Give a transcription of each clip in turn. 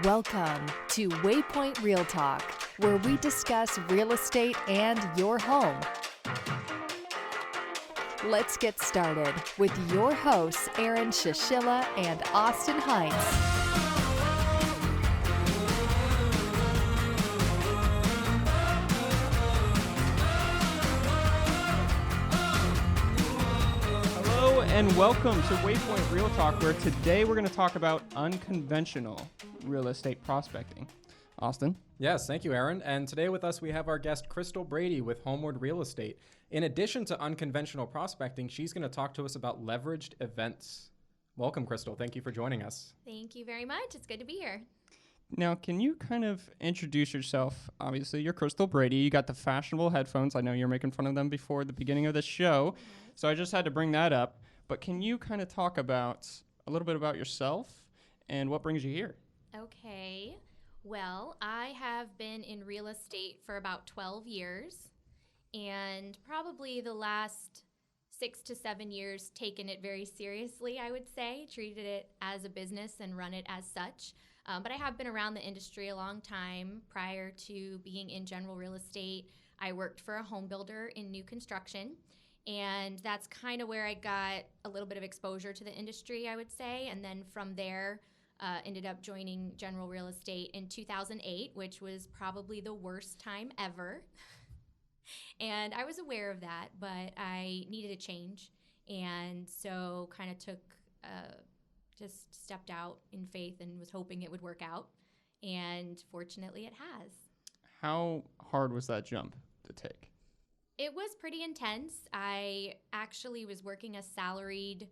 Welcome to Waypoint Real Talk, where we discuss real estate and your home. Let's get started with your hosts, Aaron Shishilla and Austin Hines. Hello and welcome to Waypoint Real Talk, where today we're going to talk about unconventional real estate prospecting. Austin? Yes, thank you, Aaron. And today with us, we have our guest, Crystal Brady with Homeward Real Estate. In addition to unconventional prospecting, she's going to talk to us about leveraged events. Welcome, Crystal. Thank you for joining us. Thank you very much. It's good to be here. Now, can you kind of introduce yourself? Obviously, you're Crystal Brady. You got the fashionable headphones. I know you're making fun of them before the beginning of the show, so I just had to bring that up. But can you kind of talk about a little bit about yourself and what brings you here? Okay. Well, I have been in real estate for about 12 years, and probably the last 6 to 7 years taken it very seriously, I would say, treated it as a business and run it as such. But I have been around the industry a long time. Prior to being in general real estate, I worked for a home builder in new construction, and that's kind of where I got a little bit of exposure to the industry, I would say. And then from there, ended up joining general real estate in 2008, which was probably the worst time ever. And I was aware of that, but I needed a change. And so kind of just stepped out in faith and was hoping it would work out. And fortunately, it has. How hard was that jump to take? It was pretty intense. I actually was working a salaried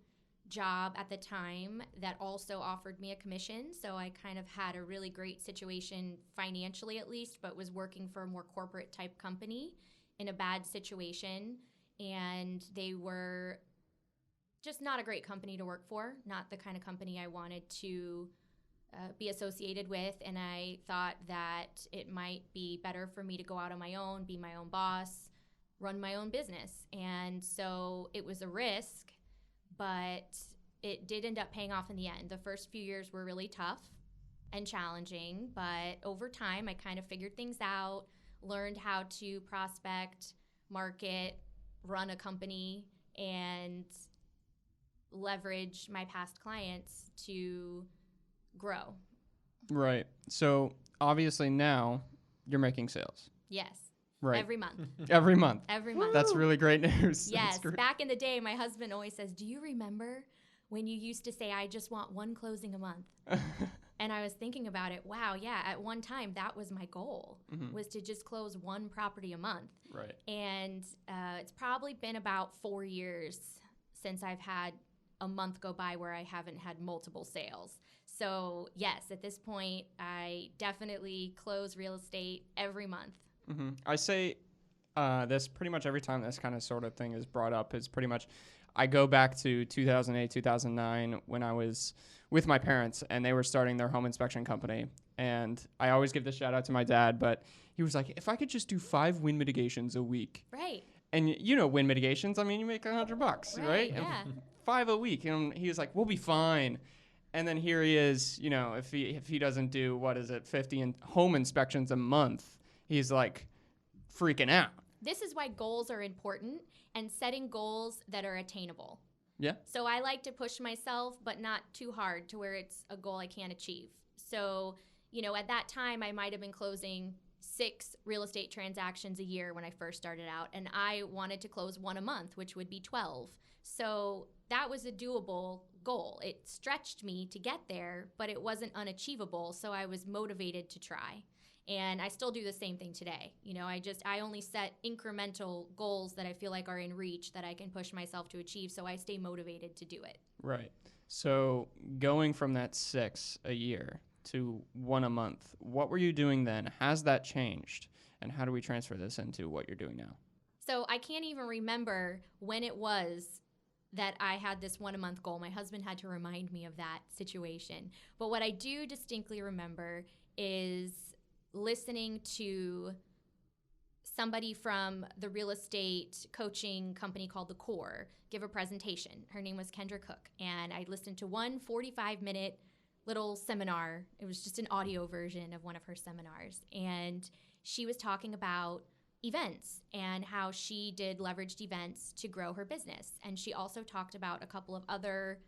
job at the time that also offered me a commission. So I kind of had a really great situation financially, at least, but was working for a more corporate type company in a bad situation. And they were just not a great company to work for, not the kind of company I wanted to be associated with. And I thought that it might be better for me to go out on my own, be my own boss, run my own business. And so it was a risk, but it did end up paying off in the end. The first few years were really tough and challenging, but over time I kind of figured things out, learned how to prospect, market, run a company, and leverage my past clients to grow. Right. So obviously now you're making sales. Yes. Right. Every month. Every month. Every month. That's really great news. Yes. Back in the day, my husband always says, do you remember when you used to say, I just want one closing a month? And I was thinking about it. Wow, yeah, at one time, that was my goal, was to just close one property a month. Right. And it's probably been about 4 years since I've had a month go by where I haven't had multiple sales. So yes, at this point, I definitely close real estate every month. Mm-hmm. I say this pretty much every time this kind of sort of thing is brought up is pretty much I go back to 2008, 2009 when I was with my parents and they were starting their home inspection company. And I always give the shout out to my dad, but he was like, if I could just do 5 wind mitigations a week. Right. And you know wind mitigations, I mean, you make $100, right? Yeah. 5 a week. And he was like, we'll be fine. And then here he is, you know, if he doesn't do, 50 home inspections a month, he's like freaking out. This is why goals are important and setting goals that are attainable. Yeah. So I like to push myself, but not too hard to where it's a goal I can't achieve. So, you know, at that time, I might have been closing 6 real estate transactions a year when I first started out, and I wanted to close 1 a month, which would be 12. So that was a doable goal. It stretched me to get there, but it wasn't unachievable, so I was motivated to try. And I still do the same thing today. You know, I only set incremental goals that I feel like are in reach that I can push myself to achieve, so I stay motivated to do it. Right. So going from that 6 a year to 1 a month, what were you doing then? Has that changed? And how do we transfer this into what you're doing now? So I can't even remember when it was that I had this 1 a month goal. My husband had to remind me of that situation. But what I do distinctly remember is listening to somebody from the real estate coaching company called The Core give a presentation. Her name was Kendra Cook, and I listened to one 45-minute little seminar. It was just an audio version of one of her seminars. And she was talking about events and how she did leveraged events to grow her business. And she also talked about a couple of other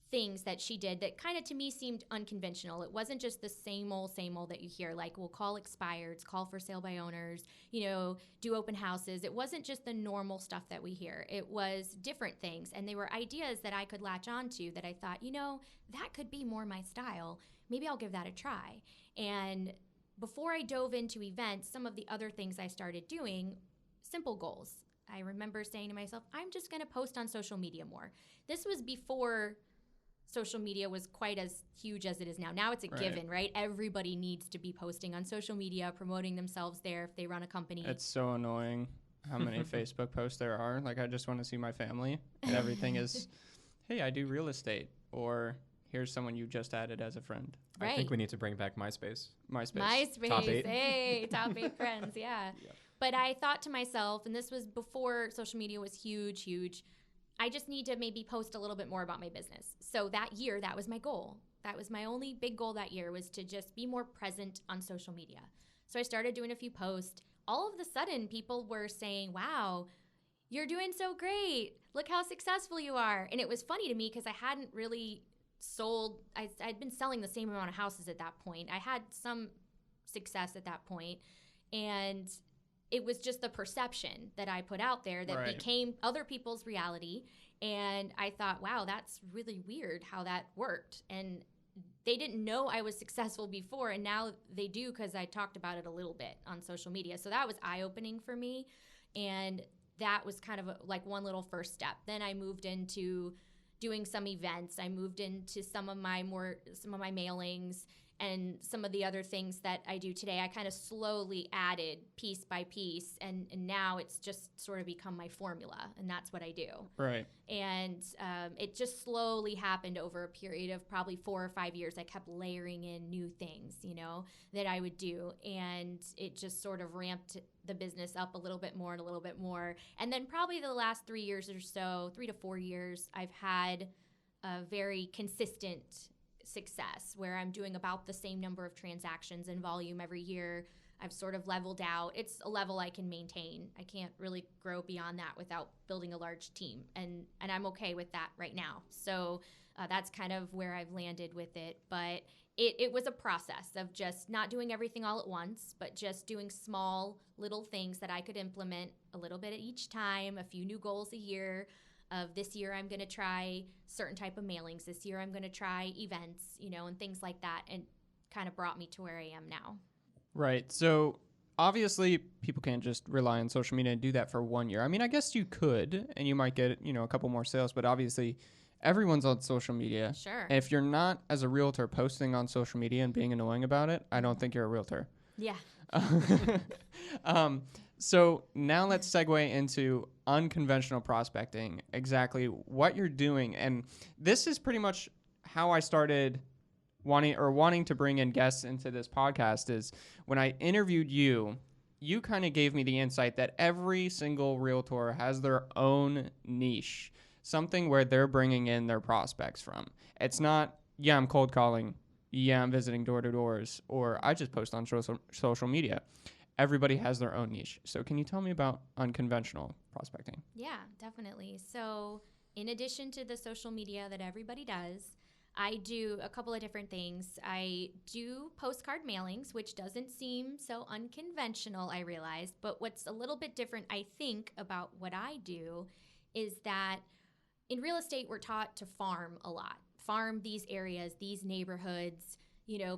things that she did that kind of to me seemed unconventional. It wasn't just the same old that you hear, like we'll call expireds, call for sale by owners, do open houses. It wasn't just the normal stuff that we hear. It was different things. And they were ideas that I could latch onto that I thought, that could be more my style. Maybe I'll give that a try. And before I dove into events, some of the other things I started doing, simple goals. I remember saying to myself, I'm just going to post on social media more. This was before social media was quite as huge as it is now. Now it's a given, right? Everybody needs to be posting on social media, promoting themselves there if they run a company. It's so annoying how many Facebook posts there are. Like, I just want to see my family, and everything is, hey, I do real estate, or here's someone you just added as a friend. Right. I think we need to bring back MySpace. Top 8. Hey, top 8 friends, yeah. Yep. But I thought to myself, and this was before social media was huge, I just need to maybe post a little bit more about my business. So that year, that was my goal. That was my only big goal that year, was to just be more present on social media. So I started doing a few posts. All of a sudden, people were saying, wow, you're doing so great. Look how successful you are. And it was funny to me because I hadn't really sold. I'd been selling the same amount of houses at that point. I had some success at that point. And it was just the perception that I put out there that became other people's reality. And I thought, wow, that's really weird how that worked. And they didn't know I was successful before, and now they do because I talked about it a little bit on social media. So that was eye-opening for me. And that was kind of like one little first step. Then I moved into doing some events. I moved into some of my mailings and some of the other things that I do today. I kind of slowly added piece by piece, and now it's just sort of become my formula, and that's what I do. Right. And it just slowly happened over a period of probably 4 or 5 years. I kept layering in new things, that I would do, and it just sort of ramped the business up a little bit more and a little bit more. And then probably the last 3 years or so, 3 to 4 years, I've had a very consistent success where I'm doing about the same number of transactions and volume every year. I've sort of leveled out. It's a level I can maintain. I can't really grow beyond that without building a large team, and I'm okay with that right now. So that's kind of where I've landed with it. But it was a process of just not doing everything all at once, but just doing small little things that I could implement a little bit at each time, a few new goals a year. Of this year, I'm going to try certain type of mailings. This year, I'm going to try events, and things like that, and kind of brought me to where I am now. Right. So obviously, people can't just rely on social media and do that for 1 year. I mean, I guess you could, and you might get, a couple more sales, but obviously, everyone's on social media. Sure. And if you're not, as a realtor, posting on social media and being annoying about it, I don't think you're a realtor. Yeah. So now let's segue into unconventional prospecting, exactly what you're doing. And this is pretty much how I started wanting to bring in guests into this podcast. Is when I interviewed you kind of gave me the insight that every single realtor has their own niche, something where they're bringing in their prospects from. It's not, I'm cold calling, I'm visiting door-to-doors, or I just post on social media. Everybody has their own niche. So can you tell me about unconventional prospecting? Yeah, definitely. So in addition to the social media that everybody does, I do a couple of different things. I do postcard mailings, which doesn't seem so unconventional, I realized. But what's a little bit different, I think, about what I do is that in real estate, we're taught to farm a lot. Farm these areas, these neighborhoods,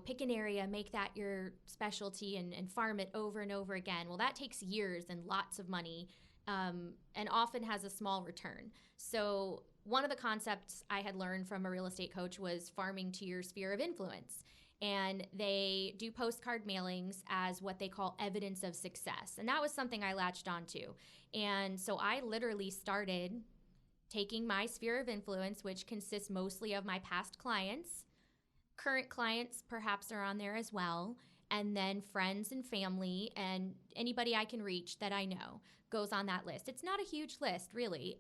pick an area, make that your specialty, and farm it over and over again. Well, that takes years and lots of money, and often has a small return. So one of the concepts I had learned from a real estate coach was farming to your sphere of influence. And they do postcard mailings as what they call evidence of success. And that was something I latched onto. And so I literally started taking my sphere of influence, which consists mostly of my past clients. Current clients perhaps are on there as well, and then friends and family and anybody I can reach that I know goes on that list. It's not a huge list, really,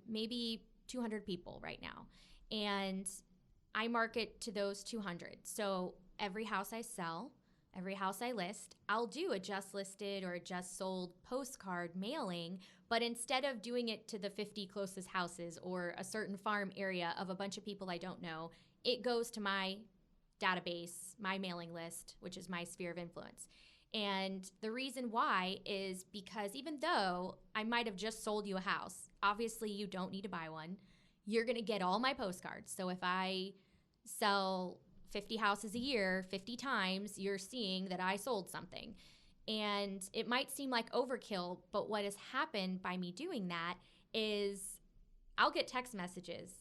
maybe 200 people right now. And I market to those 200. So every house I sell, every house I list, I'll do a just listed or a just sold postcard mailing, but instead of doing it to the 50 closest houses or a certain farm area of a bunch of people I don't know, it goes to my database, my mailing list, which is my sphere of influence. And the reason why is because even though I might have just sold you a house, obviously you don't need to buy one. You're going to get all my postcards. So if I sell 50 houses a year, 50 times, you're seeing that I sold something. And it might seem like overkill, but what has happened by me doing that is I'll get text messages.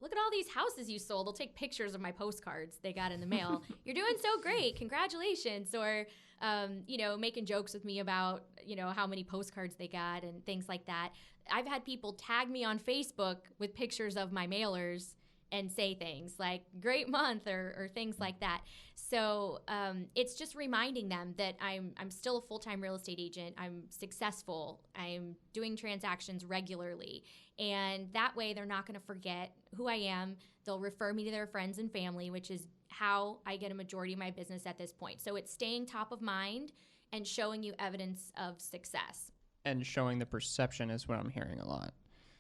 Look at all these houses you sold. They'll take pictures of my postcards they got in the mail. You're doing so great. Congratulations. Or, making jokes with me about, how many postcards they got and things like that. I've had people tag me on Facebook with pictures of my mailers and say things like great month or things like that. So it's just reminding them that I'm still a full-time real estate agent. I'm successful. I'm doing transactions regularly. And that way they're not going to forget who I am. They'll refer me to their friends and family, which is how I get a majority of my business at this point. So it's staying top of mind and showing you evidence of success. And showing the perception is what I'm hearing a lot.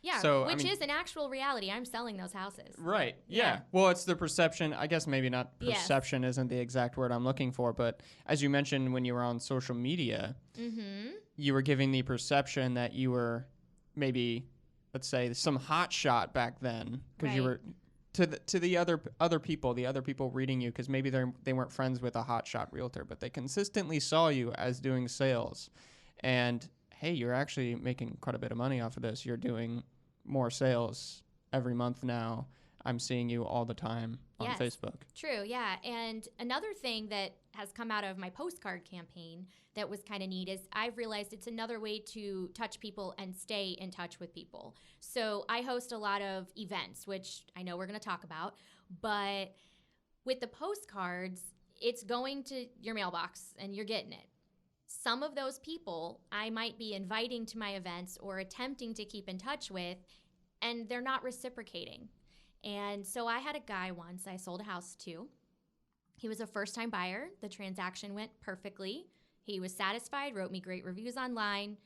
Yeah, So, which is an actual reality. I'm selling those houses. Right. Yeah. Yeah. Well, it's the perception. I guess maybe not Yes. perception isn't the exact word I'm looking for, but as you mentioned when you were on social media, you were giving the perception that you were maybe, let's say, some hot shot back then because you Right. were to the other people reading you, because maybe they weren't friends with a hot shot realtor, but they consistently saw you as doing sales, and hey, you're actually making quite a bit of money off of this. You're doing more sales every month now. I'm seeing you all the time on Yes. Facebook. True, yeah. And another thing that has come out of my postcard campaign that was kind of neat is I've realized it's another way to touch people and stay in touch with people. So I host a lot of events, which I know we're going to talk about, but with the postcards, it's going to your mailbox and you're getting it. Some of those people I might be inviting to my events or attempting to keep in touch with, and they're not reciprocating. And so I had a guy once I sold a house to. He was a first-time buyer. The transaction went perfectly. He was satisfied, wrote me great reviews online.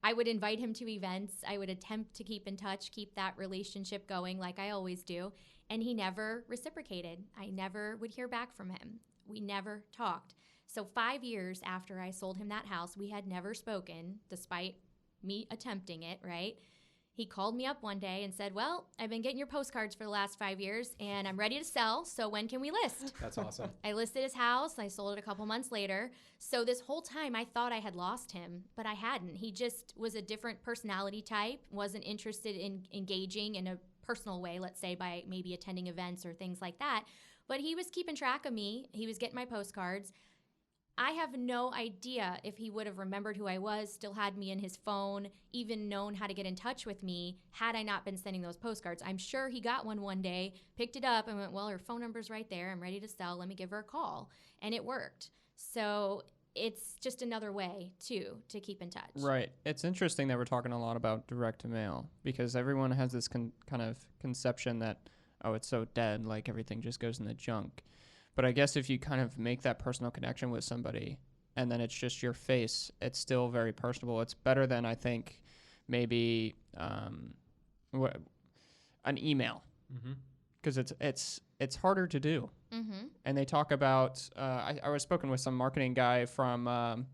I would invite him to events. I would attempt to keep in touch, keep that relationship going like I always do. And he never reciprocated. I never would hear back from him. We never talked. So 5 years after I sold him that house, we had never spoken, despite me attempting it, right? He called me up one day and said, well, I've been getting your postcards for the last 5 years and I'm ready to sell. So when can we list? That's awesome. I listed his house. I sold it a couple months later. So this whole time I thought I had lost him, but I hadn't. He just was a different personality type, wasn't interested in engaging in a personal way, let's say by maybe attending events or things like that. But he was keeping track of me. He was getting my postcards. I have no idea if he would have remembered who I was, still had me in his phone, even known how to get in touch with me had I not been sending those postcards. I'm sure he got one day, picked it up and went, well, her phone number's right there. I'm ready to sell. Let me give her a call. And it worked. So it's just another way, too, to keep in touch. Right. It's interesting that we're talking a lot about direct to mail because everyone has this kind of conception that, oh, it's so dead, like everything just goes in the junk. But I guess if you kind of make that personal connection with somebody and then it's just your face, it's still very personable. It's better than, I think, maybe an email because it's harder to do. Mm-hmm. And they talk about, I was spoken with some marketing guy from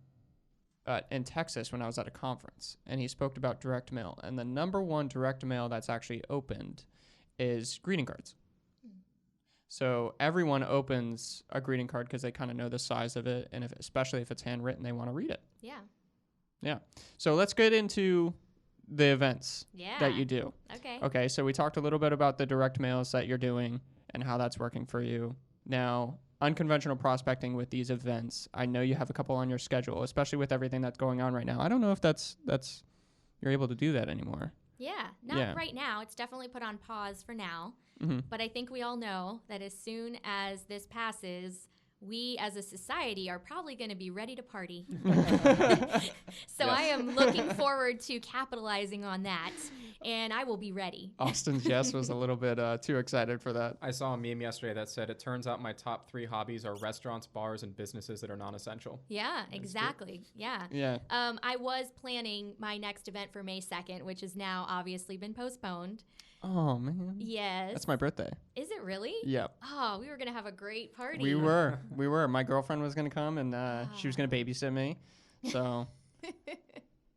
in Texas when I was at a conference, and he spoke about direct mail. And the number one direct mail that's actually opened is greeting cards. So everyone opens a greeting card because they kind of know the size of it, and especially if it's handwritten, they want to read it. Yeah. Yeah. So let's get into the events that you do. Okay. Okay, so we talked a little bit about the direct mails that you're doing and how that's working for you. Now, unconventional prospecting with these events, I know you have a couple on your schedule, especially with everything that's going on right now. I don't know if that's you're able to do that anymore. Yeah. Not right now. It's definitely put on pause for now. Mm-hmm. But I think we all know that as soon as this passes, we as a society are probably going to be ready to party. So I am looking forward to capitalizing on that, and I will be ready. Austin's yes was a little bit too excited for that. I saw a meme yesterday that said, it turns out my top 3 hobbies are restaurants, bars, and businesses that are non-essential. Yeah, exactly. Yeah. Yeah. I was planning my next event for May 2nd, which has now obviously been postponed. Oh, man. Yes. That's my birthday. Is it really? Yep. Oh, we were going to have a great party. We were. My girlfriend was going to come, and she was going to babysit me. So,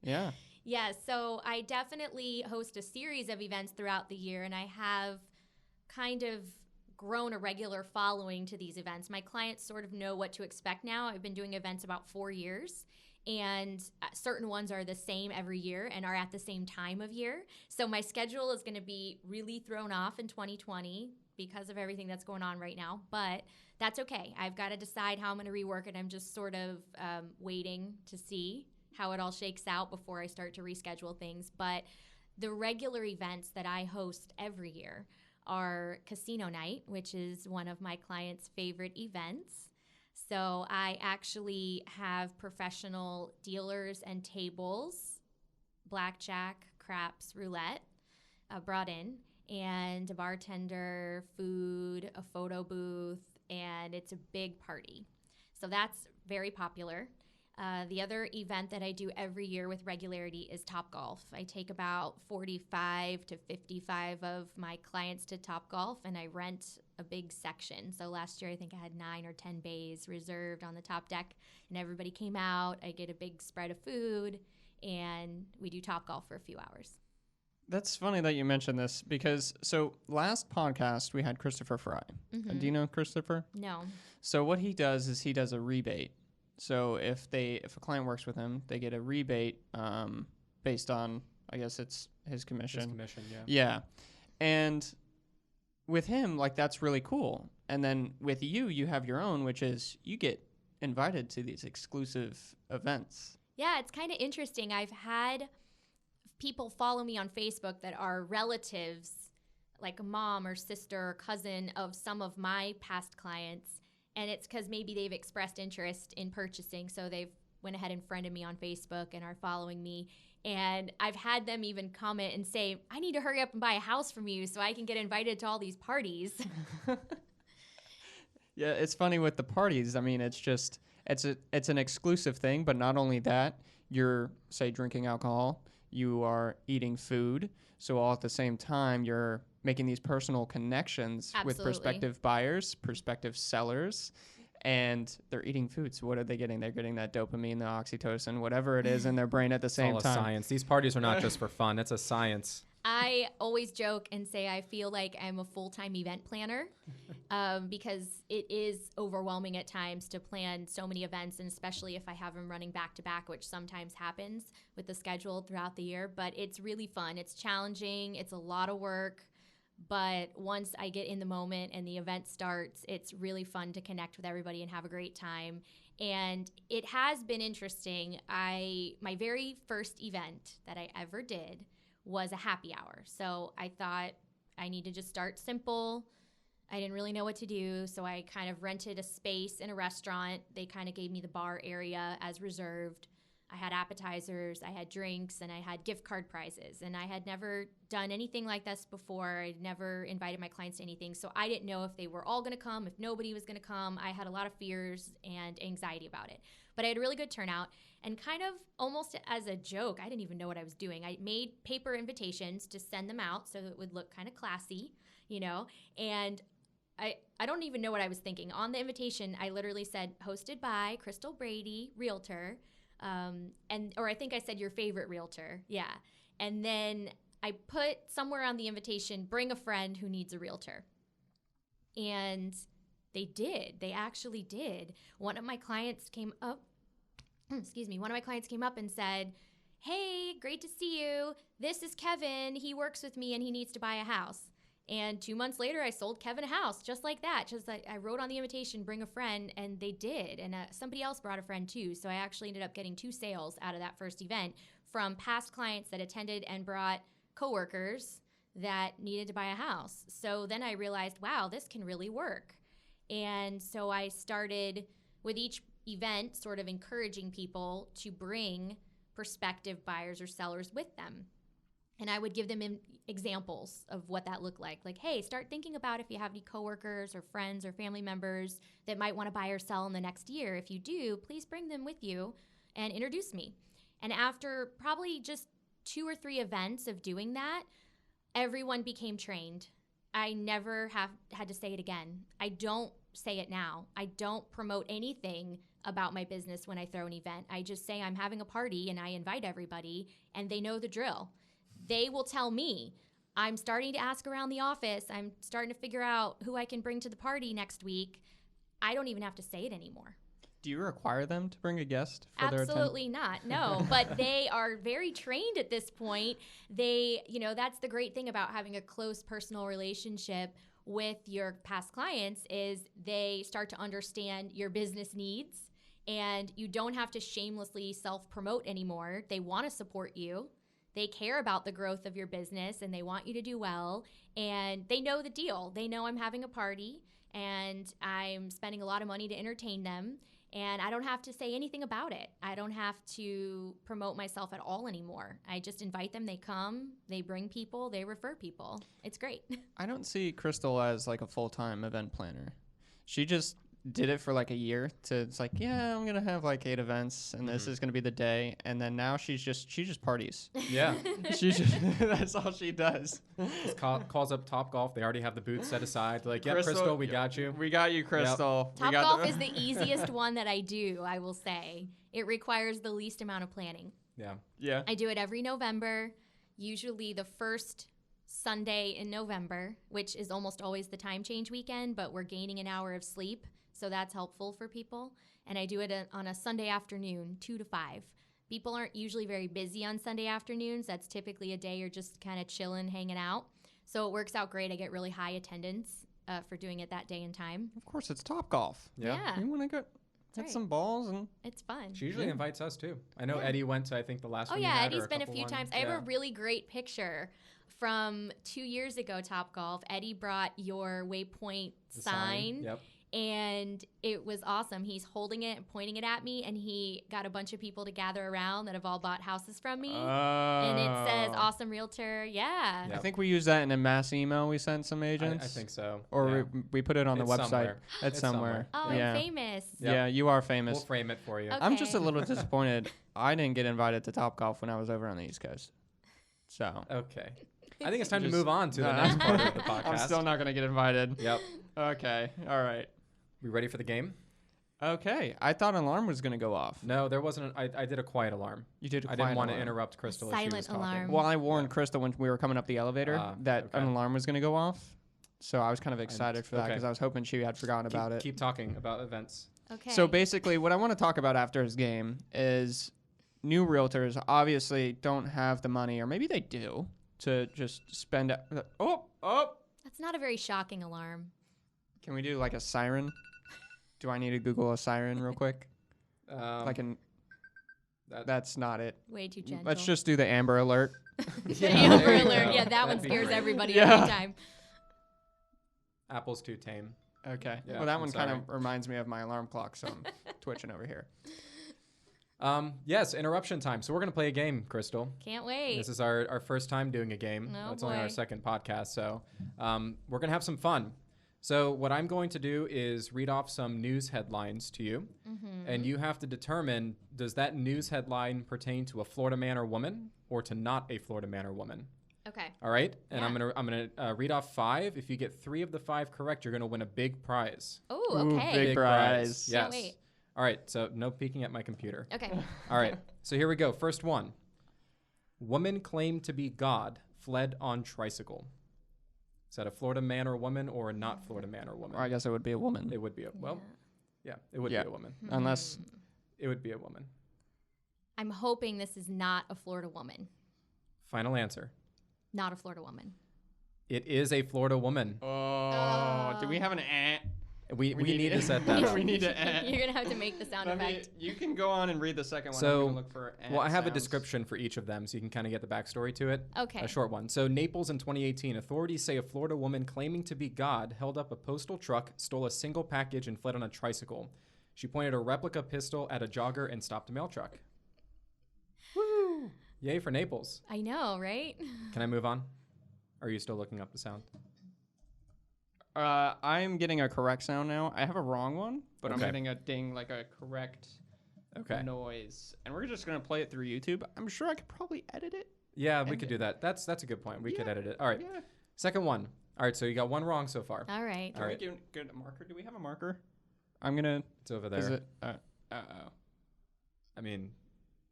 yeah. Yeah, so I definitely host a series of events throughout the year, and I have kind of grown a regular following to these events. My clients sort of know what to expect now. I've been doing events about 4 years, and certain ones are the same every year and are at the same time of year. So my schedule is going to be really thrown off in 2020 because of everything that's going on right now, but that's okay. I've got to decide how I'm going to rework it. I'm just sort of waiting to see how it all shakes out before I start to reschedule things. But the regular events that I host every year are Casino Night, which is one of my clients' favorite events. So I actually have professional dealers and tables, blackjack, craps, roulette brought in, and a bartender, food, a photo booth, and it's a big party. So that's very popular. The other event that I do every year with regularity is Topgolf. I take about 45 to 55 of my clients to Topgolf, and I rent a big section. So last year I think I had 9 or 10 bays reserved on the top deck, and everybody came out. I get a big spread of food, and we do Topgolf for a few hours. That's funny that you mentioned this because, so last podcast we had Christopher Fry. Do you know Christopher? No. So what he does is he does a rebate. So if a client works with him, they get a rebate based on, I guess it's his commission. His commission, yeah. Yeah. And with him, like, that's really cool. And then with you, you have your own, which is you get invited to these exclusive events. Yeah, it's kind of interesting. I've had people follow me on Facebook that are relatives, like a mom or sister or cousin of some of my past clients. And it's because maybe they've expressed interest in purchasing, so they've went ahead and friended me on Facebook and are following me. And I've had them even comment and say, I need to hurry up and buy a house from you so I can get invited to all these parties. Yeah, it's funny with the parties. I mean, it's an exclusive thing, but not only that, you're, say, drinking alcohol, you are eating food, so all at the same time, you're making these personal connections with prospective buyers, prospective sellers, and they're eating food. So what are they getting? They're getting that dopamine, the oxytocin, whatever it is in their brain at the same all time. a science. These parties are not just for fun. It's a science. I always joke and say I feel like I'm a full-time event planner because it is overwhelming at times to plan so many events, and especially if I have them running back-to-back, which sometimes happens with the schedule throughout the year. But it's really fun. It's challenging. It's a lot of work. But once I get in the moment and the event starts, it's really fun to connect with everybody and have a great time. And it has been interesting. My very first event that I ever did was a happy hour. So I thought I need to just start simple. I didn't really know what to do, so I kind of rented a space in a restaurant. They kind of gave me the bar area as reserved. I had appetizers, I had drinks, and I had gift card prizes. And I had never done anything like this before. I'd never invited my clients to anything. So I didn't know if they were all going to come, if nobody was going to come. I had a lot of fears and anxiety about it. But I had a really good turnout. And kind of almost as a joke, I didn't even know what I was doing. I made paper invitations to send them out so it would look kind of classy, and I don't even know what I was thinking. On the invitation, I literally said, hosted by Crystal Brady, Realtor, or I think I said your favorite Realtor. Yeah. And then I put somewhere on the invitation, bring a friend who needs a Realtor. And they did. They actually did. One of my clients came up and said, hey, great to see you. This is Kevin. He works with me and he needs to buy a house. And 2 months later, I sold Kevin a house just like that. Just like I wrote on the invitation, bring a friend, and they did. And somebody else brought a friend too. So I actually ended up getting 2 sales out of that first event from past clients that attended and brought coworkers that needed to buy a house. So then I realized, wow, this can really work. And so I started with each event sort of encouraging people to bring prospective buyers or sellers with them. And I would give them examples of what that looked like. Like, hey, start thinking about if you have any coworkers or friends or family members that might want to buy or sell in the next year. If you do, please bring them with you and introduce me. And after probably just 2 or 3 events of doing that, everyone became trained. I never had to say it again. I don't say it now. I don't promote anything about my business when I throw an event. I just say I'm having a party and I invite everybody, and they know the drill. They will tell me, I'm starting to ask around the office. I'm starting to figure out who I can bring to the party next week. I don't even have to say it anymore. Do you require them to bring a guest for their Absolutely not. No, but they are very trained at this point. That's the great thing about having a close personal relationship with your past clients is they start to understand your business needs, and you don't have to shamelessly self-promote anymore. They want to support you. They care about the growth of your business, and they want you to do well, and they know the deal. They know I'm having a party, and I'm spending a lot of money to entertain them, and I don't have to say anything about it. I don't have to promote myself at all anymore. I just invite them, they come, they bring people, they refer people. It's great. I don't see Crystal as like a full-time event planner. She just did it for like a year it's like, yeah, I'm gonna have like 8 events and this is gonna be the day, and then now she just parties. Yeah. That's all she does. Just calls up Topgolf. They already have the booth set aside. They're like, yeah, Crystal, Crystal, we got you. We got you, Crystal. Top golf is the easiest one that I do, I will say. It requires the least amount of planning. Yeah. I do it every November, usually the first Sunday in November, which is almost always the time change weekend, but we're gaining an hour of sleep. So that's helpful for people. And I do it on a Sunday afternoon, 2 to 5. People aren't usually very busy on Sunday afternoons. That's typically a day you're just kind of chilling, hanging out. So it works out great. I get really high attendance for doing it that day and time. Of course, it's Topgolf. Yeah. You want to go hit right. some balls and It's fun. She usually invites us too. I know Eddie went to, I think, the last one. Oh, you yeah. had, or Eddie's been a couple few ones. times. I have a really great picture from 2 years ago, Topgolf. Eddie brought your Waypoint The sign. Yep. And it was awesome. He's holding it and pointing it at me, and he got a bunch of people to gather around that have all bought houses from me. And it says awesome realtor. Yeah. Yep. I think we used that in a mass email we sent some agents. I think so. Or yeah. we put it on the It's website. somewhere. It's somewhere. Oh, yeah. I'm famous. Yep. Yeah, you are famous. We'll frame it for you. Okay. I'm just a little disappointed. I didn't get invited to Topgolf when I was over on the East Coast. So Okay. I think it's time to Just- move on to the No. next part of the podcast. I'm still not going to get invited. Yep. Okay. All right. We ready for the game? Okay. I thought an alarm was going to go off. No, there wasn't. I did a quiet alarm. You did a I quiet didn't want to alarm. interrupt Crystal as she was Silent talking. alarm. Well, I warned Crystal when we were coming up the elevator that okay. an alarm was going to go off. So I was kind of excited for that okay. because I was hoping she had forgotten about it. Keep talking about events. Okay. So basically, what I want to talk about after his game is new realtors obviously don't have the money, or maybe they do, to just spend. Oh! That's not a very shocking alarm. Can we do like a siren? Do I need to Google a siren real quick? That's not it. Way too gentle. Let's just do the Amber Alert. The Yeah, Amber there you Alert. go. Yeah, that That'd one be scares great. everybody Yeah. every time. Apple's too tame. Okay. Yeah, well, that I'm one kind sorry. of reminds me of my alarm clock, so I'm twitching over here. Yes, interruption time. So we're gonna play a game, Crystal. Can't wait. This is our first time doing a game. Oh, It's only our boy. second podcast, so we're gonna have some fun. So what I'm going to do is read off some news headlines to you, and you have to determine, does that news headline pertain to a Florida man or woman, or to not a Florida man or woman? Okay. All right, and Yeah. I'm gonna read off 5. If you get 3 of the 5 correct, you're gonna win a big prize. Oh, Ooh, okay. big prize. Yes. Can't wait. All right, so no peeking at my computer. Okay. All right, so here we go. First one. Woman claimed to be God fled on tricycle. Is that a Florida man or woman, or a not Florida man or woman? Or I guess it would be a woman. It would be a, well, yeah, it would Yeah. be a woman. Unless It would be a woman. I'm hoping this is not a Florida woman. Final answer. Not a Florida woman. It is a Florida woman. Oh, do we have an We need to set that up. We need to end. You're gonna have to make the sound effect. You can go on and read the second one. I'm So, gonna look for well, I have a sounds. description for each of them, so you can kind of get the backstory to it. Okay. A short one. So, Naples in 2018, authorities say a Florida woman claiming to be God held up a postal truck, stole a single package, and fled on a tricycle. She pointed a replica pistol at a jogger and stopped a mail truck. Woo! Yay for Naples. I know, right? Can I move on? Or are you still looking up the sound? I'm getting a correct sound now. I have a wrong one, but I'm Okay. getting a ding, like a correct noise. And we're just going to play it through YouTube. I'm sure I could probably edit it. Yeah, we could do that. That's a good point. We could edit it. All right. Yeah. Second one. All right, so you got one wrong so far. All right. Can we get a marker? Do we have a marker? I'm going to... It's over there. Is it? I mean,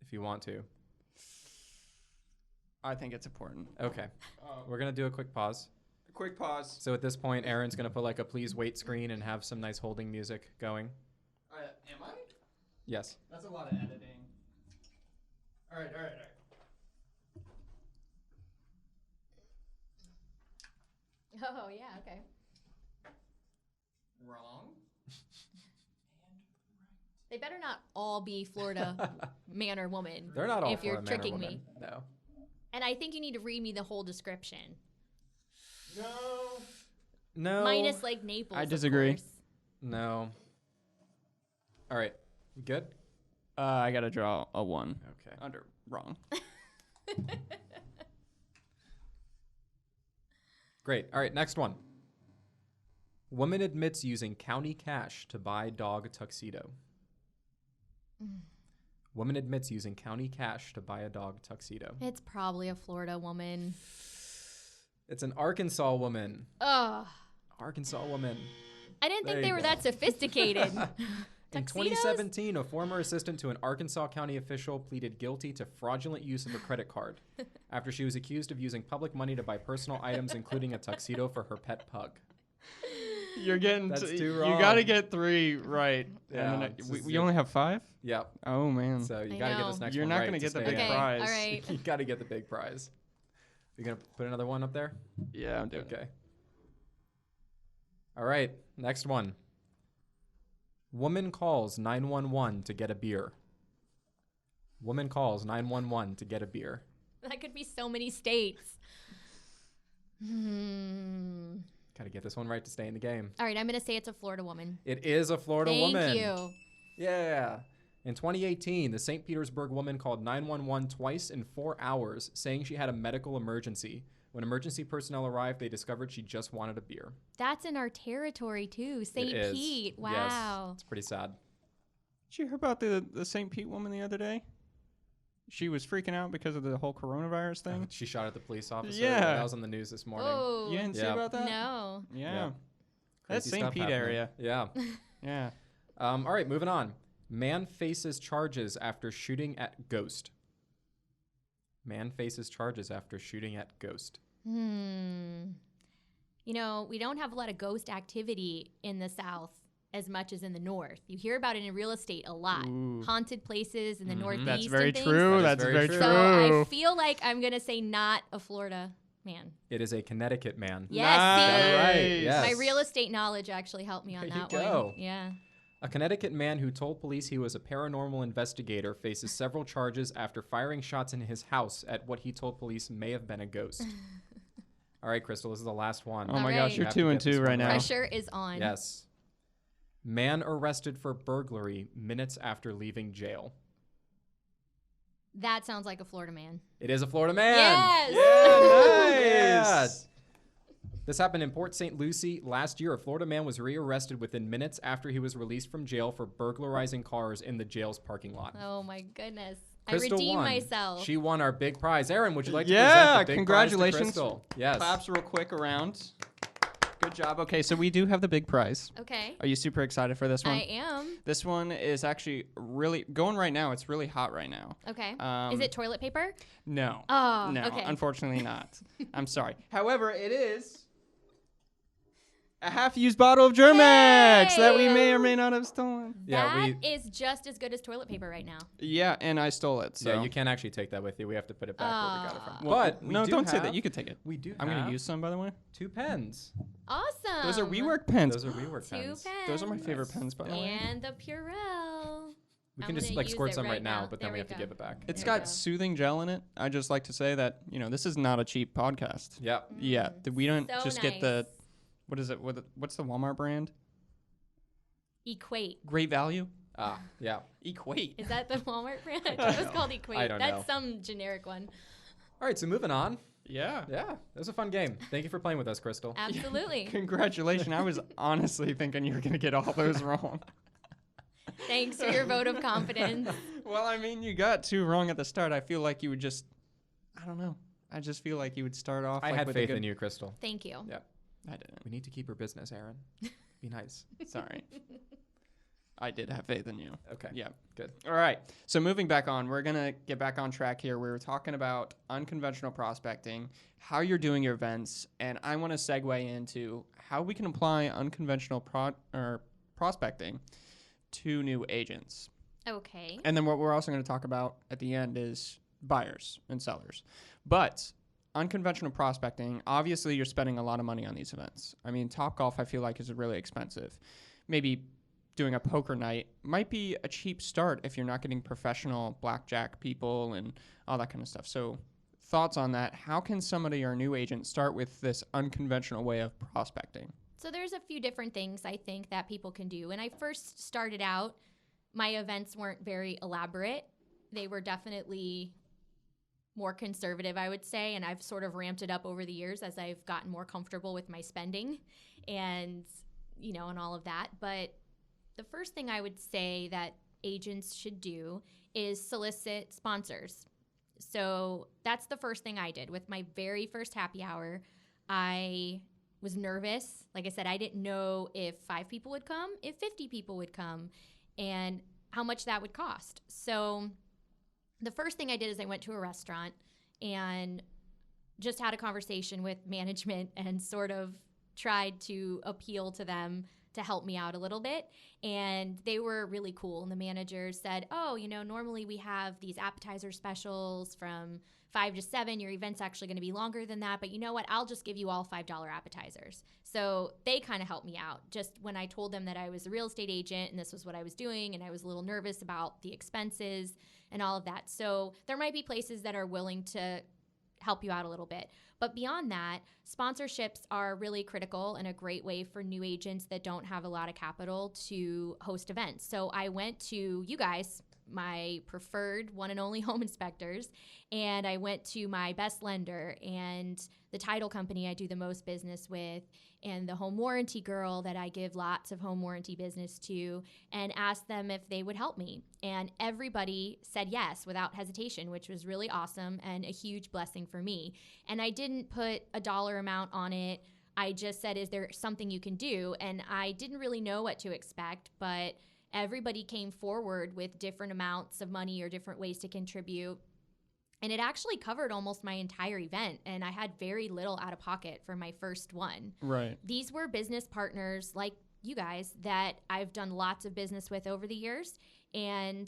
if you want to. I think it's important. Okay. We're going to do a quick pause. Quick pause. So at this point, Aaron's going to put like a please wait screen and have some nice holding music going. Am I? Yes. That's a lot of editing. All right. Oh, yeah, okay. Wrong. They better not all be Florida man or woman. They're not all if you're Florida man or tricking woman. me. No. And I think you need to read me the whole description. No. Minus like Naples. I of disagree. course. No. All right. We good? I got to draw a 1. Okay. Under wrong. Great. All right, next one. Woman admits using county cash to buy dog tuxedo. Woman admits using county cash to buy a dog tuxedo. It's probably a Florida woman. It's an Arkansas woman. Ugh. Arkansas woman. I didn't There think you they were go. that sophisticated. In Tuxedos? 2017, a former assistant to an Arkansas County official pleaded guilty to fraudulent use of a credit card after she was accused of using public money to buy personal items, including a tuxedo for her pet pug. You're getting... That's too You wrong. got to get 3 right. Yeah, And then this we is we it. only have 5? Yep. Oh, man. So you I got to get know. this next You're one not right gonna get the stay big ahead. Okay, prize. all right. You got to get the big prize. You going to put another one up there? Yeah, I'm doing it. Okay. All right, next one. Woman calls 911 to get a beer. Woman calls 911 to get a beer. That could be so many states. Hmm. Got to get this one right to stay in the game. All right, I'm going to say it's a Florida woman. It is a Florida Thank woman. you. Yeah. In 2018, the St. Petersburg woman called 911 twice in 4 hours, saying she had a medical emergency. When emergency personnel arrived, they discovered she just wanted a beer. That's in our territory, too. St. It is. Pete. Wow. Yes, it's pretty sad. Did you hear about the St. Pete woman the other day? She was freaking out because of the whole coronavirus thing. She shot at the police officer. Yeah. That was on the news this morning. Oh. You didn't see Yeah. about that? No. Yeah. Yeah. That's Crazy St. stuff Pete happening. area. Yeah. Yeah. All right, moving on. Man faces charges after shooting at ghost. Man faces charges after shooting at ghost. You know, we don't have a lot of ghost activity in the South as much as in the North. You hear about it in real estate a lot. Ooh. Haunted places in the Northeast. That's very and things. true. That is That's very very true. true. So I feel like I'm going to say not a Florida man. It is a Connecticut man. Yes, Nice. see? Right, yes. My real estate knowledge actually helped me on There you that go. one. Yeah. A Connecticut man who told police he was a paranormal investigator faces several charges after firing shots in his house at what he told police may have been a ghost. All right, Crystal, this is the last one. Oh All my right. gosh, You you're have to 2 and get this 2 one right now. Pressure is on. Yes. Man arrested for burglary minutes after leaving jail. That sounds like a Florida man. It is a Florida man. Yes. Yeah, nice. Yeah. This happened in Port St. Lucie last year. A Florida man was rearrested within minutes after he was released from jail for burglarizing cars in the jail's parking lot. Oh my goodness. Crystal I redeemed won. myself. She won our big prize. Aaron, would you like to Yeah, present the big congratulations. prize to Crystal? Yes. Claps real quick around. Good job. Okay, so we do have the big prize. Okay. Are you super excited for this one? I am. This one is actually really going right now. It's really hot right now. Okay. Um, Is it toilet paper? No. Oh, No, okay. unfortunately not. I'm sorry. However, it is a half-used bottle of Germex that we Hey! may or may not have stolen. Yeah, That is just as good as toilet paper right now. Yeah, and I stole it. So Yeah, you can't actually take that with you. We have to put it back where we got it from. Well, But we no, do don't say that. have- You can take it. We do. I'm gonna have use some, by the way. 2 pens. Awesome. Those are WeWork pens. Those are WeWork 2 pens. pens. Those are my favorite pens, by the way. And the Purell. We I'm can just gonna like use squirt it some right right now, now. but then There we we have to go. give it back. It's There we got go. soothing gel in it. I just like to say that this is not a cheap podcast. Yeah. Yeah, we don't So just get the what is it? What's the Walmart brand? Equate. Great value. Yeah. Equate. Is that the Walmart brand? I thought it was called Equate. I don't That's know. some generic one. All right, so moving on. Yeah. Yeah, it was a fun game. Thank you for playing with us, Crystal. Absolutely. Congratulations. I was honestly thinking you were gonna get all those wrong. Thanks for your vote of confidence. Well, I mean, you got 2 wrong at the start. I feel like you would just, I don't know. I just feel like you would start off. I like had with faith a good, in you, Crystal. Thank you. Yeah. I didn't. We need to keep her business, Aaron. Be nice. Sorry. I did have faith in you. Okay. Yeah. Good. All right. So moving back on, we're going to get back on track here. We were talking about unconventional prospecting, how you're doing your events, and I want to segue into how we can apply unconventional prospecting to new agents. Okay. And then what we're also going to talk about at the end is buyers and sellers. But unconventional prospecting, obviously you're spending a lot of money on these events. I mean, Topgolf I feel like is really expensive. Maybe doing a poker night might be a cheap start if you're not getting professional blackjack people and all that kind of stuff. So thoughts on that? How can somebody or a new agent start with this unconventional way of prospecting? So there's a few different things I think that people can do. When I first started out, my events weren't very elaborate. They were definitely more conservative, I would say, and I've sort of ramped it up over the years as I've gotten more comfortable with my spending and, and all of that. But the first thing I would say that agents should do is solicit sponsors. So that's the first thing I did. With my very first happy hour, I was nervous. Like I said, I didn't know if 5 people would come, if 50 people would come, and how much that would cost. So the first thing I did is I went to a restaurant and just had a conversation with management and sort of tried to appeal to them to help me out a little bit. And they were really cool. And the manager said, normally we have these appetizer specials from 5 to 7. Your event's actually going to be longer than that. But you know what? I'll just give you all $5 appetizers. So they kind of helped me out. Just when I told them that I was a real estate agent and this was what I was doing, and I was a little nervous about the expenses and all of that. So there might be places that are willing to help you out a little bit. But beyond that, sponsorships are really critical and a great way for new agents that don't have a lot of capital to host events. So I went to you guys, my preferred one and only home inspectors, and I went to my best lender and the title company I do the most business with and the home warranty girl that I give lots of home warranty business to, and asked them if they would help me. And everybody said yes without hesitation, which was really awesome and a huge blessing for me. And I didn't put a dollar amount on it. I just said, is there something you can do? And I didn't really know what to expect, but everybody came forward with different amounts of money or different ways to contribute. And it actually covered almost my entire event. And I had very little out of pocket for my first one. Right. These were business partners like you guys that I've done lots of business with over the years. And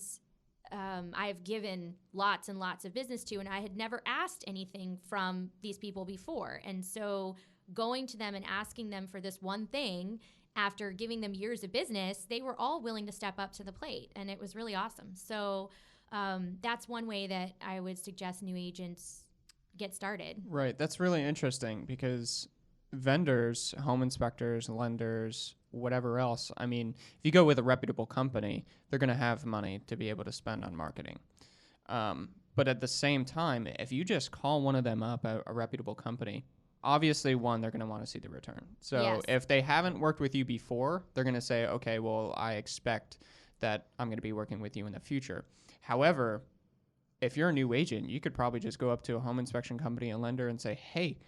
I've given lots and lots of business to, and I had never asked anything from these people before. And so going to them and asking them for this one thing after giving them years of business, they were all willing to step up to the plate, and it was really awesome. So that's one way that I would suggest new agents get started. Right. That's really interesting because vendors, home inspectors, lenders, whatever else, I mean, if you go with a reputable company, they're going to have money to be able to spend on marketing. But at the same time, if you just call one of them up, a reputable company, obviously, one, they're going to want to see the return. So Yes. if they haven't worked with you before, they're going to say, okay, well, I expect that I'm going to be working with you in the future. However, if you're a new agent, you could probably just go up to a home inspection company and lender and say, hey,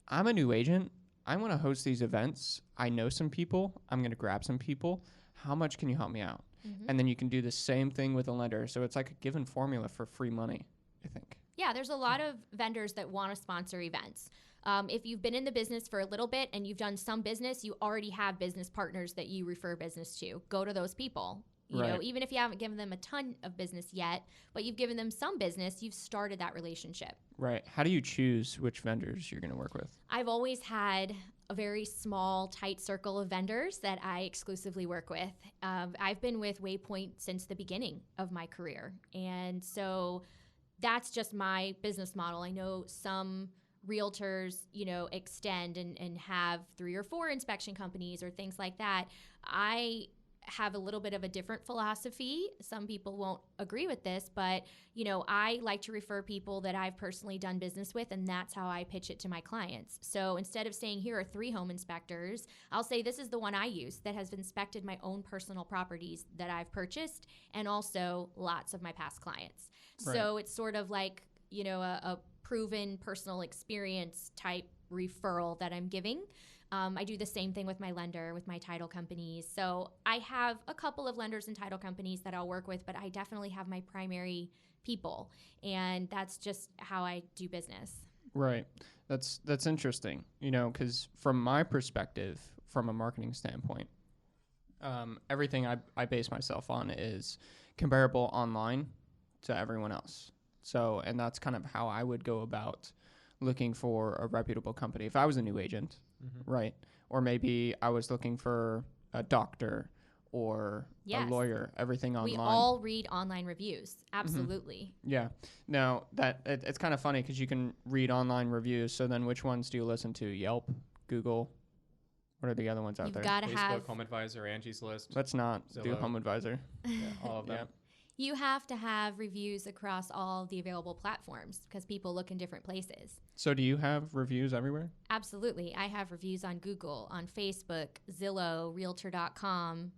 I'm a new agent. I want to host these events. I know some people. I'm going to grab some people. How much can you help me out? Mm-hmm. And then you can do the same thing with a lender. So it's like a given formula for free money, I think. Yeah, there's a lot of vendors that want to sponsor events. If you've been in the business for a little bit and you've done some business, you already have business partners that you refer business to. Go to those people. You know, even if you haven't given them a ton of business yet, but you've given them some business, you've started that relationship. Right. How do you choose which vendors you're going to work with? I've always had a very small, tight circle of vendors that I exclusively work with. I've been with Waypoint since the beginning of my career. And so that's just my business model. I know some realtors, you know, extend and have 3 or 4 inspection companies or things like that. I have a little bit of a different philosophy. Some people won't agree with this, but you know, I like to refer people that I've personally done business with, and that's how I pitch it to my clients. So instead of saying here are 3 home inspectors, I'll say this is the one I use that has inspected my own personal properties that I've purchased, and also lots of my past clients. Right. So it's sort of like, you know, a proven personal experience type referral that I'm giving. I do the same thing with my lender, with my title companies. So I have a couple of lenders and title companies that I'll work with, but I definitely have my primary people, and that's just how I do business. Right. That's interesting, you know, because from my perspective, from a marketing standpoint, everything I base myself on is comparable online to everyone else. So, and that's kind of how I would go about looking for a reputable company. If I was a new agent, right? Or maybe I was looking for a doctor or a lawyer, everything online. We all read online reviews. Absolutely. Yeah. Now, it's kind of funny because you can read online reviews. So then which ones do you listen to? Yelp, Google? What are the other ones out there? You've got to Facebook, have Home Advisor, Angie's List. Let's not do Zillow. Home Advisor. Yeah, all of them. Yeah. You have to have reviews across all the available platforms because people look in different places. So do you have reviews everywhere? Absolutely. I have reviews on Google, on Facebook, Zillow, Realtor.com,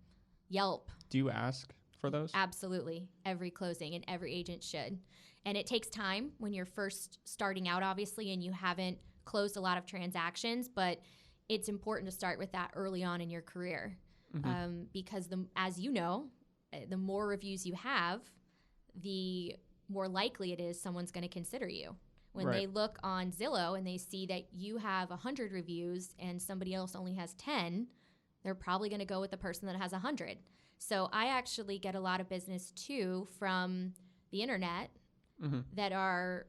Yelp. Do you ask for those? Absolutely. Every closing, and every agent should. And it takes time when you're first starting out, obviously, and you haven't closed a lot of transactions, but it's important to start with that early on in your career because, as you know, the more reviews you have, the more likely it is someone's going to consider you. When they look on Zillow and they see that you have 100 reviews and somebody else only has 10, they're probably going to go with the person that has 100. So I actually get a lot of business too from the internet that are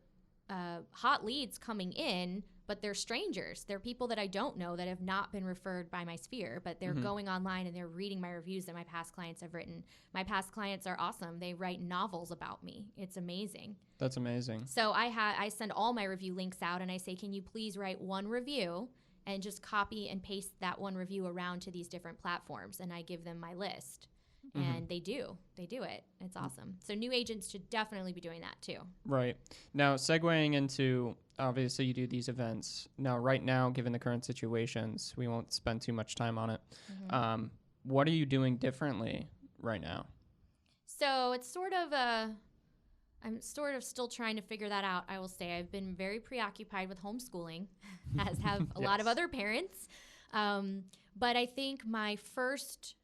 hot leads coming in, but they're strangers. They're people that I don't know that have not been referred by my sphere, but they're going online and they're reading my reviews that my past clients have written. My past clients are awesome. They write novels about me. It's amazing. That's amazing. So I send all my review links out and I say, can you please write one review and just copy and paste that one review around to these different platforms, and I give them my list. And they do it. It's awesome. So new agents should definitely be doing that too. Right. Now, segueing into, obviously you do these events. Now, right now, given the current situations, we won't spend too much time on it. What are you doing differently right now? So it's I'm sort of still trying to figure that out. I will say I've been very preoccupied with homeschooling, as have a lot of other parents. But I think my first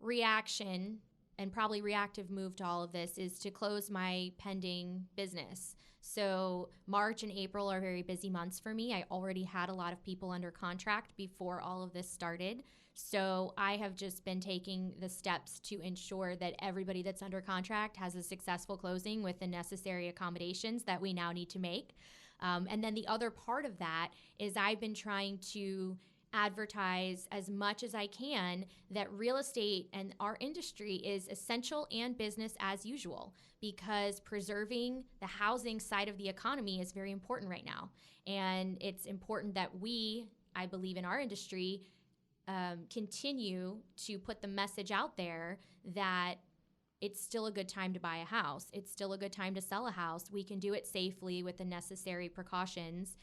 reaction and probably reactive move to all of this is to close my pending business. So March and April are very busy months for me. I already had a lot of people under contract before all of this started. So I have just been taking the steps to ensure that everybody that's under contract has a successful closing with the necessary accommodations that we now need to make. And then the other part of that is I've been trying to advertise as much as I can that real estate and our industry is essential and business as usual, because preserving the housing side of the economy is very important right now. And it's important that I believe in our industry, continue to put the message out there that it's still a good time to buy a house. It's still a good time to sell a house. We can do it safely with the necessary precautions,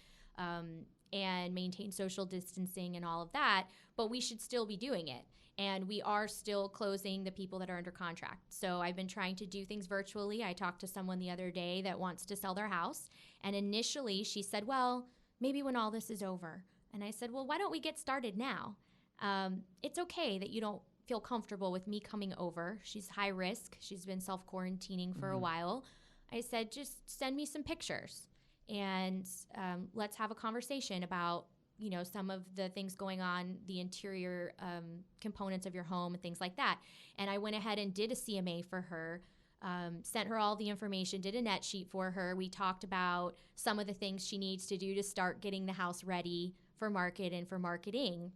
and maintain social distancing and all of that, but we should still be doing it. And we are still closing the people that are under contract. So I've been trying to do things virtually. I talked to someone the other day that wants to sell their house. And initially she said, well, maybe when all this is over. And I said, well, why don't we get started now? It's okay that you don't feel comfortable with me coming over. She's high risk. She's been self-quarantining for a while. I said, just send me some pictures and let's have a conversation about, some of the things going on, the interior components of your home and things like that. And I went ahead and did a CMA for her, sent her all the information, did a net sheet for her. We talked about some of the things she needs to do to start getting the house ready for market and for marketing.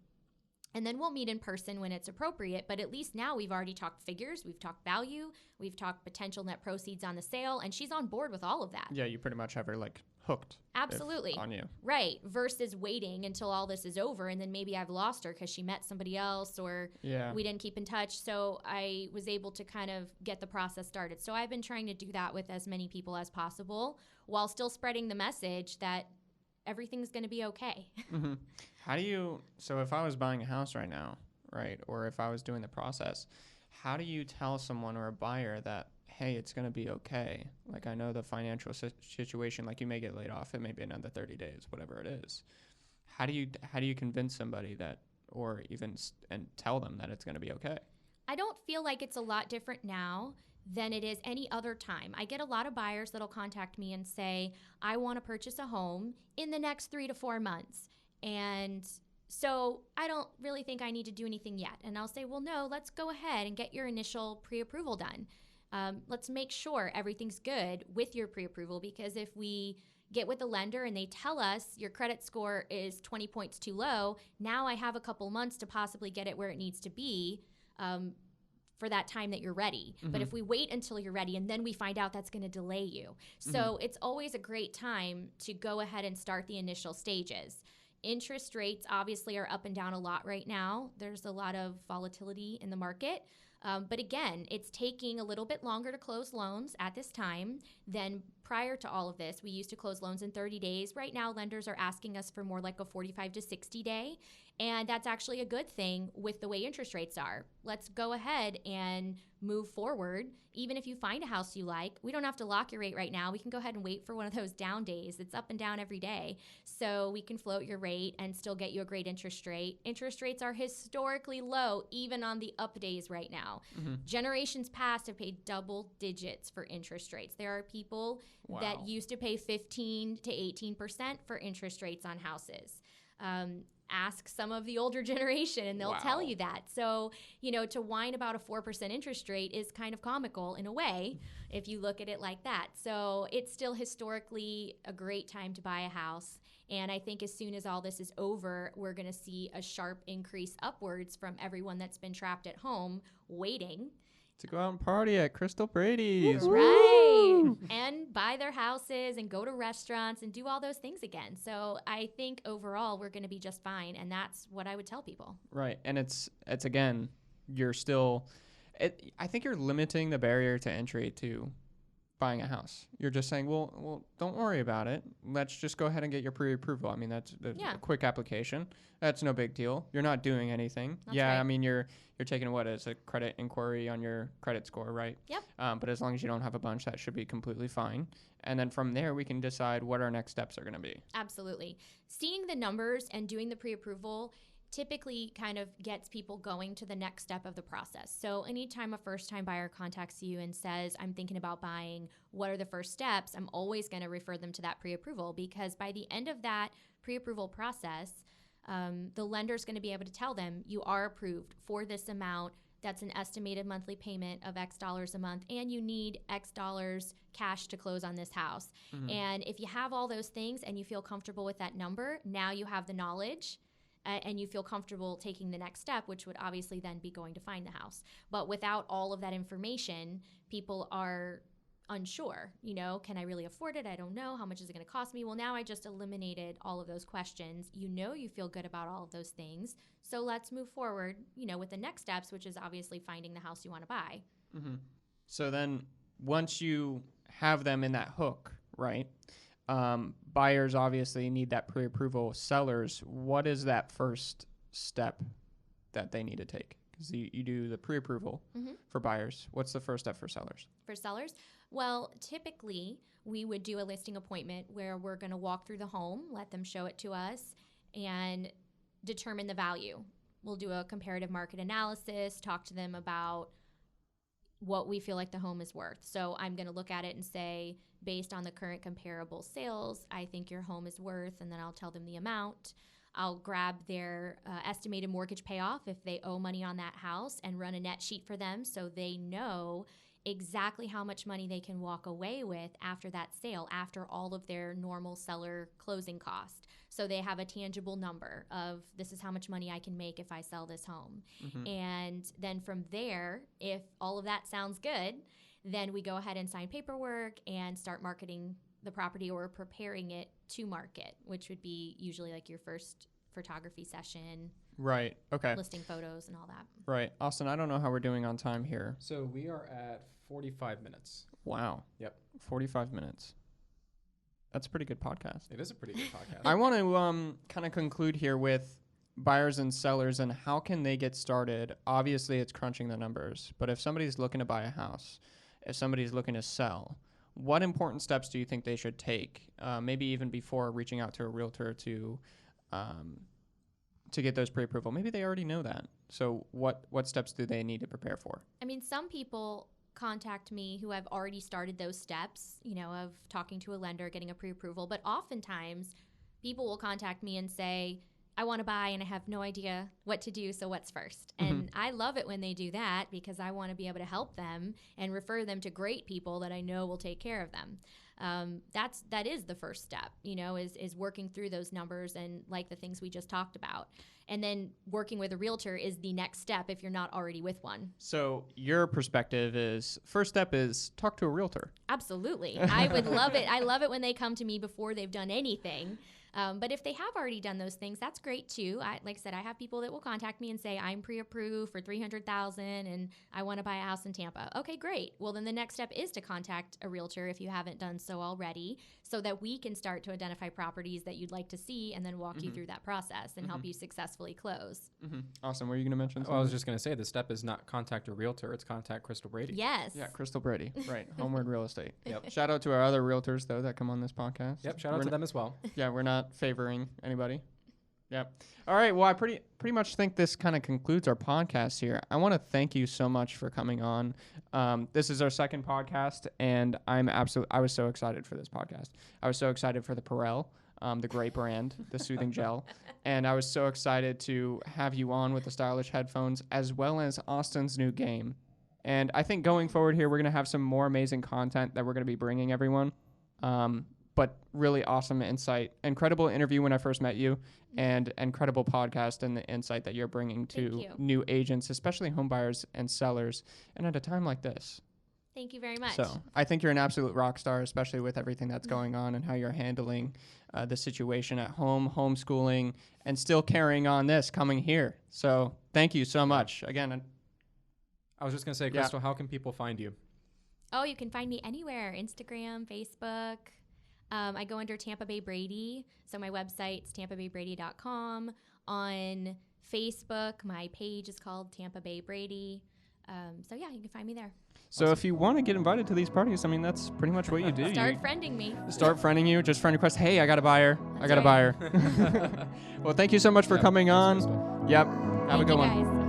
And then we'll meet in person when it's appropriate. But at least now we've already talked figures, we've talked value, we've talked potential net proceeds on the sale, and she's on board with all of that. Yeah, you pretty much have her like hooked. Absolutely. On you. Right. Versus waiting until all this is over and then maybe I've lost her because she met somebody else or we didn't keep in touch. So I was able to kind of get the process started. So I've been trying to do that with as many people as possible while still spreading the message that everything's going to be okay. Mm-hmm. So if I was buying a house right now, right, or if I was doing the process, how do you tell someone or a buyer that, hey, it's going to be okay? Like, I know the financial situation, like you may get laid off, it may be another 30 days, whatever it is. How do you convince somebody that, or even and tell them that it's going to be okay? I don't feel like it's a lot different now than it is any other time. I get a lot of buyers that'll contact me and say, I want to purchase a home in the next 3 to 4 months. And so I don't really think I need to do anything yet. And I'll say, well, no, let's go ahead and get your initial pre-approval done. Let's make sure everything's good with your pre-approval, because if we get with the lender and they tell us your credit score is 20 points too low, now I have a couple months to possibly get it where it needs to be for that time that you're ready. Mm-hmm. But if we wait until you're ready and then we find out, that's going to delay you. So it's always a great time to go ahead and start the initial stages. Interest rates obviously are up and down a lot right now. There's a lot of volatility in the market. But again, it's taking a little bit longer to close loans at this time than prior to all of this. We used to close loans in 30 days. Right now, lenders are asking us for more like a 45 to 60 day. And that's actually a good thing with the way interest rates are. Let's go ahead and move forward. Even if you find a house you like, we don't have to lock your rate right now. We can go ahead and wait for one of those down days. It's up and down every day. So we can float your rate and still get you a great interest rate. Interest rates are historically low, even on the up days right now. Mm-hmm. Generations past have paid double digits for interest rates. There are people that used to pay 15 to 18% for interest rates on houses. Ask some of the older generation and they'll tell you that. So, to whine about a 4% interest rate is kind of comical in a way if you look at it like that. So it's still historically a great time to buy a house. And I think as soon as all this is over, we're going to see a sharp increase upwards from everyone that's been trapped at home waiting to go out and party at Crystal Brady's. Right. And buy their houses and go to restaurants and do all those things again. So I think overall we're going to be just fine. And that's what I would tell people. Right. And it's again, you're still, I think you're limiting the barrier to entry to buying a house. You're just saying, well, don't worry about it. Let's just go ahead and get your pre-approval. I mean, that's a quick application. That's no big deal. You're not doing anything. That's right. I mean, you're taking what is a credit inquiry on your credit score, right? Yep. But as long as you don't have a bunch, that should be completely fine. And then from there, we can decide what our next steps are going to be. Absolutely. Seeing the numbers and doing the pre-approval typically kind of gets people going to the next step of the process. So anytime a first-time buyer contacts you and says, I'm thinking about buying, what are the first steps? I'm always going to refer them to that pre-approval, because by the end of that pre-approval process, the lender's going to be able to tell them you are approved for this amount. That's an estimated monthly payment of X dollars a month, and you need X dollars cash to close on this house. Mm-hmm. And if you have all those things and you feel comfortable with that number, now you have the knowledge and you feel comfortable taking the next step, which would obviously then be going to find the house. But without all of that information, people are unsure. Can I really afford it? I don't know. How much is it going to cost me? Well, now I just eliminated all of those questions. You feel good about all of those things. So let's move forward, with the next steps, which is obviously finding the house you want to buy. Mm-hmm. So then once you have them in that hook, right? Buyers obviously need that pre-approval. Sellers, what is that first step that they need to take? Because you do the pre-approval for buyers. What's the first step for sellers? For sellers? Well, typically, we would do a listing appointment where we're going to walk through the home, let them show it to us, and determine the value. We'll do a comparative market analysis, talk to them about what we feel like the home is worth. So I'm going to look at it and say, based on the current comparable sales, I think your home is worth, and then I'll tell them the amount. I'll grab their estimated mortgage payoff if they owe money on that house and run a net sheet for them so they know exactly how much money they can walk away with after that sale, after all of their normal seller closing cost. So they have a tangible number of, this is how much money I can make if I sell this home. And then from there, if all of that sounds good, then we go ahead and sign paperwork and start marketing the property or preparing it to market, which would be usually like your first photography session, Right. Okay. listing photos and all that. Right. Austin, I don't know how we're doing on time here. So we are at 45 minutes. Wow. Yep. 45 minutes. That's a pretty good podcast. It is a pretty good podcast. I want to kind of conclude here with buyers and sellers and how can they get started. Obviously, it's crunching the numbers, but if somebody's looking to buy a house, if somebody's looking to sell, what important steps do you think they should take, maybe even before reaching out to a realtor to get those pre-approval? Maybe they already know that. So what steps do they need to prepare for? I mean, some people contact me who have already started those steps, you know, of talking to a lender, getting a pre-approval. But oftentimes people will contact me and say, I want to buy and I have no idea what to do, so what's first? And I love it when they do that because I want to be able to help them and refer them to great people that I know will take care of them. That is the first step, you know, is working through those numbers and like the things we just talked about. And then working with a realtor is the next step if you're not already with one. So your perspective is, first step is talk to a realtor. Absolutely. I would love it. I love it when they come to me before they've done anything. But if they have already done those things, that's great too. Like I said, I have people that will contact me and say, I'm pre-approved for $300,000 and I want to buy a house in Tampa. Okay, great. Well, then the next step is to contact a realtor if you haven't done so already, so that we can start to identify properties that you'd like to see and then walk you through that process and help you successfully close. Awesome. Were you going to mention something? Well, I was just going to say the step is not contact a realtor, it's contact Crystal Brady. Yes. Yeah, Crystal Brady. Right. Homeward Real Estate. Yep. Shout out to our other realtors, though, that come on this podcast. Yep, shout out to them as well. Yeah, we're not favoring anybody. Yep. All right. Well, I pretty much think this kind of concludes our podcast here. I want to thank you so much for coming on. This is our second podcast, and I was so excited for this podcast. I was so excited for the Perel, the great brand, the soothing gel, and I was so excited to have you on with the stylish headphones as well as Austin's new game. And I think going forward here, we're going to have some more amazing content that we're going to be bringing everyone. But really awesome insight, incredible interview when I first met you, and incredible podcast and the insight that you're bringing to new agents, especially home buyers and sellers, and at a time like this. Thank you very much. So I think you're an absolute rock star, especially with everything that's going on and how you're handling the situation at home, homeschooling, and still carrying on this coming here. So thank you so much. Again, I was just going to say, Crystal, how can people find you? Oh, you can find me anywhere, Instagram, Facebook. I go under Tampa Bay Brady. So my website's tampabaybrady.com. On Facebook, my page is called Tampa Bay Brady. So yeah, you can find me there. So if you want to get invited to these parties, I mean, that's pretty much what you do. Start friending me. Start friending you. Just friend request. Hey, I got a buyer. That's I got a buyer. Well, thank you so much for coming on. Crystal. Yep. Have a Thank good you one. guys.